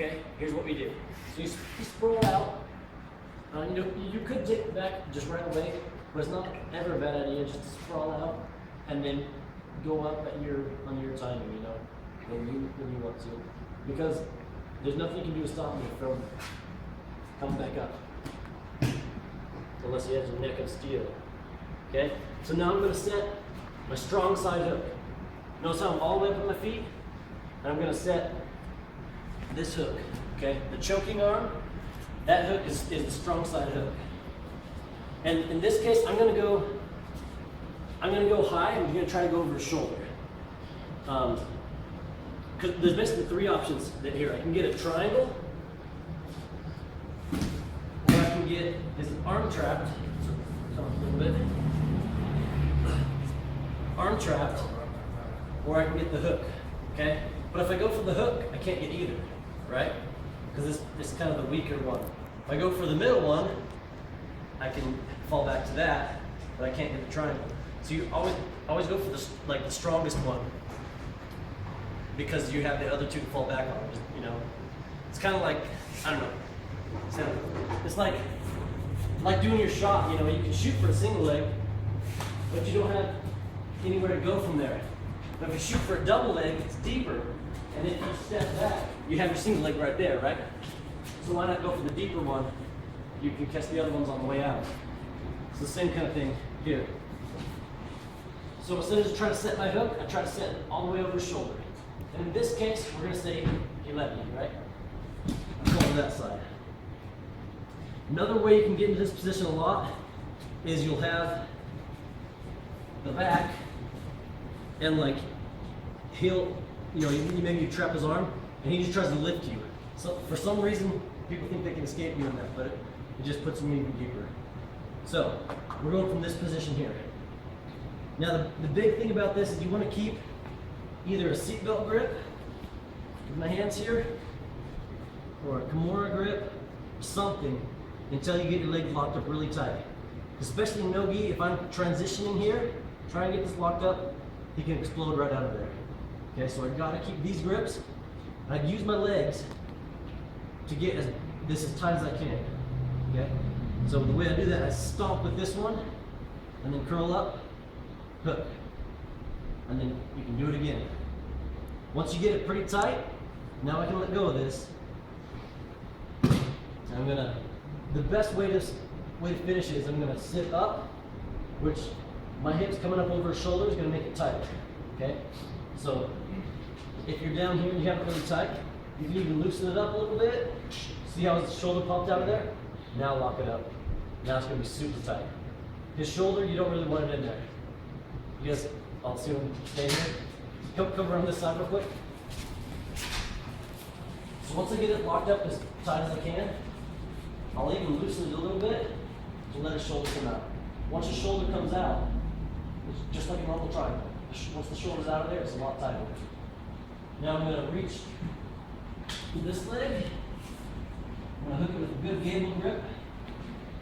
okay, here's what we do. So you sprawl out. You could dip back just right away, but it's not ever a bad idea just to sprawl out and then go up on your timing, you know, when you want to, because there's nothing you can do to stop me from coming back up, unless you have a neck of steel. Okay, so now I'm going to set my strong side hook. Notice how I'm all the way up on my feet, and I'm going to set this hook. Okay, the choking arm, that hook is the strong side hook. And in this case, I'm going to go high. I'm going to try to go over his shoulder. Because there's basically three options here. I can get a triangle, or I can get his arm trapped. So come up a little bit. Arm trapped, or I can get the hook. Okay, but if I go for the hook, I can't get either, right? Because this is kind of the weaker one. If I go for the middle one, I can fall back to that, but I can't get the triangle. So you always go for the strongest one, because you have the other two to fall back on. You know, it's kind of like, I don't know. It's like doing your shot. You know, you can shoot for a single leg, but you don't have anywhere to go from there. But if you shoot for a double leg, it's deeper, and if you step back, you have your single leg right there, right? So why not go for the deeper one? You can catch the other ones on the way out. It's the same kind of thing here. So instead of just trying to set my hook, I try to set it all the way over his shoulder. And in this case, we're going to say 11, right? I'm going to that side. Another way you can get into this position a lot is you'll have the back, and like maybe you trap his arm, and he just tries to lift you. So for some reason, people think they can escape doing that, but it just puts them even deeper. So we're going from this position here. Now the big thing about this is you want to keep either a seatbelt grip with my hands here, or a Kimura grip, or something, until you get your leg locked up really tight. Especially in no-gi, if I'm transitioning here, trying to get this locked up, he can explode right out of there. Okay, so I've got to keep these grips. I'd use my legs to get this as tight as I can. Okay, so the way I do that, I stomp with this one, and then curl up, hook, and then you can do it again. Once you get it pretty tight, now I can let go of this. And the best way to finish it is I'm gonna sit up, which my hips coming up over his shoulder is gonna make it tight. Okay, so if you're down here and you have it really tight, you can even loosen it up a little bit. See how his shoulder popped out of there? Now lock it up. Now it's gonna be super tight. His shoulder, you don't really want it in there. You guys, I'll see him stay here. Come around this side real quick. So once I get it locked up as tight as I can, I'll even loosen it a little bit to let his shoulder come out. Once his shoulder comes out, it's just like a normal triangle. Once the shoulder's out of there, it's a lot tighter. Now I'm going to reach to this leg. I'm going to hook it with a good gable grip.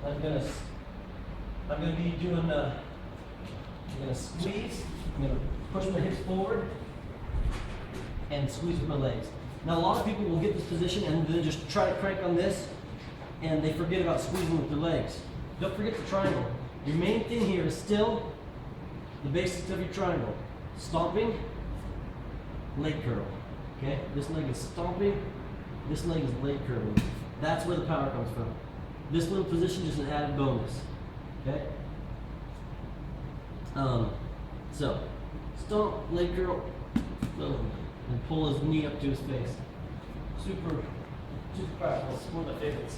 I'm going to be doing I'm going to squeeze. I'm going to push my hips forward and squeeze with my legs. Now a lot of people will get this position and then just try to crank on this, and they forget about squeezing with their legs. Don't forget the triangle. Your main thing here is still the basics of your triangle. Stomping, leg curl. Okay? This leg is stomping, this leg is leg curling. That's where the power comes from. This little position is an added bonus. Okay? So, stomp, leg curl, boom, and pull his knee up to his face. Super powerful. It's one of my favorites.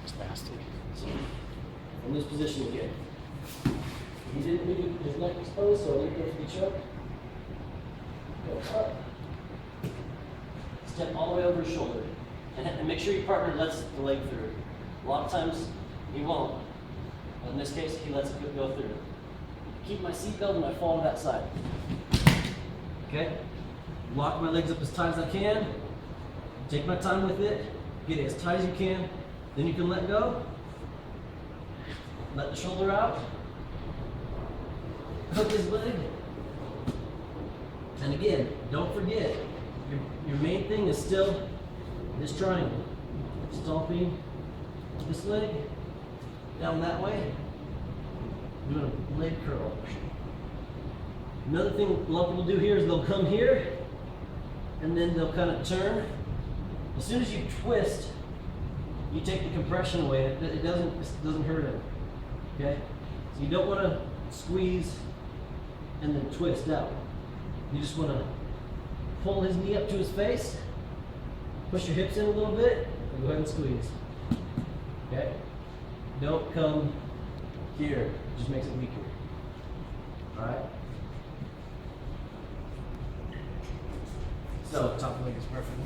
Spastic. So, in this position again. He didn't leave his neck exposed, so I leave it for the choke. Go up. Step all the way over his shoulder. And make sure your partner lets the leg through. A lot of times, he won't. But in this case, he lets it go through. Keep my seatbelt and I fall to that side. Okay? Lock my legs up as tight as I can. Take my time with it. Get it as tight as you can. Then you can let go. Let the shoulder out. Hook his leg. And again, don't forget, your main thing is still this triangle. Stomping this leg down that way. Doing a leg curl. Another thing a lot of people do here is they'll come here and then they'll kind of turn. As soon as you twist, you take the compression away. It doesn't hurt him. Okay? So you don't want to squeeze and then twist out. You just want to pull his knee up to his face, push your hips in a little bit, and go ahead and squeeze. Okay? Don't come here. It just makes it weaker. Alright? So, Top leg is perfect.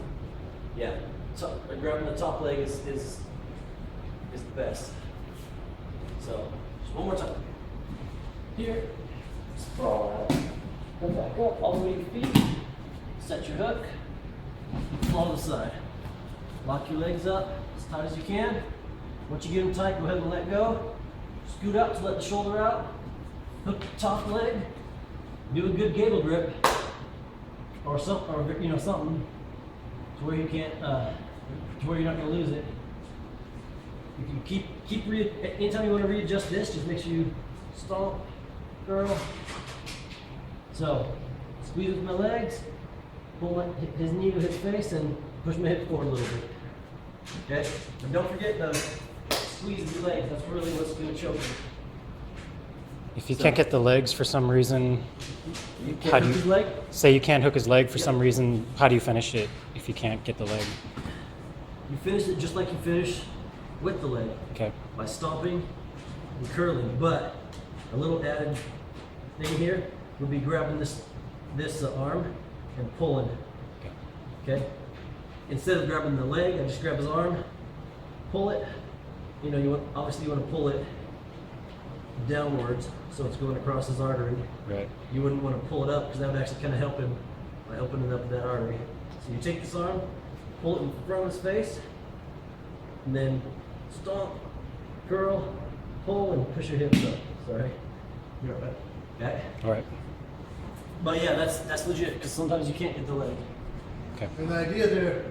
yeah. So, grabbing the top leg is the best. So, just one more time. Here. Sprawl out. Come back up all the way to your feet. Set your hook. Follow the side. Lock your legs up as tight as you can. Once you get them tight, go ahead and let go. Scoot up to let the shoulder out. Hook the top leg. Do a good gable grip, or something, something to where you can't, to where you're not going to lose it. If you keep anytime you want to readjust this, just make sure you stomp, curl. So, squeeze with my legs, pull his knee to his face, and push my hip forward a little bit. Okay? And don't forget to squeeze your legs. That's really what's going to choke you. If you can't get the legs for some reason, You How can't do hook you- his leg. say you can't hook his leg for Yeah. some reason, how do you finish it if you can't get the leg? You finish it just like you finish with the leg, Okay. by stomping and curling. But a little added thing here would be grabbing this arm and pulling. Okay. Instead of grabbing the leg, I just grab his arm, pull it. Obviously you want to pull it downwards so it's going across his artery. Right. You wouldn't want to pull it up because that would actually kind of help him by opening up that artery. So you take this arm, pull it in front of his face, and then stomp, curl, pull, and push your hips up. Sorry. You're all right. Okay. All right. But yeah, that's legit because sometimes you can't get the leg. Okay. And the idea there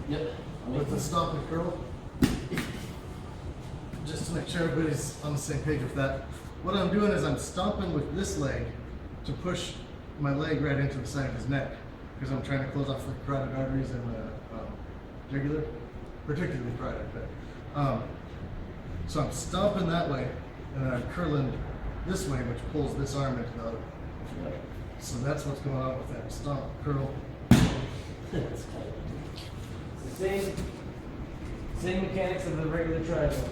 Yep. with the stomp and curl, just to make sure everybody's on the same page with that, what I'm doing is I'm stomping with this leg to push my leg right into the side of his neck because I'm trying to close off the carotid arteries and the jugular, particularly carotid. So I'm stomping that way and then I'm curling this way, which pulls this arm into the other. So that's what's going on with that stomp, curl. That's tight. The same mechanics of the regular triangle.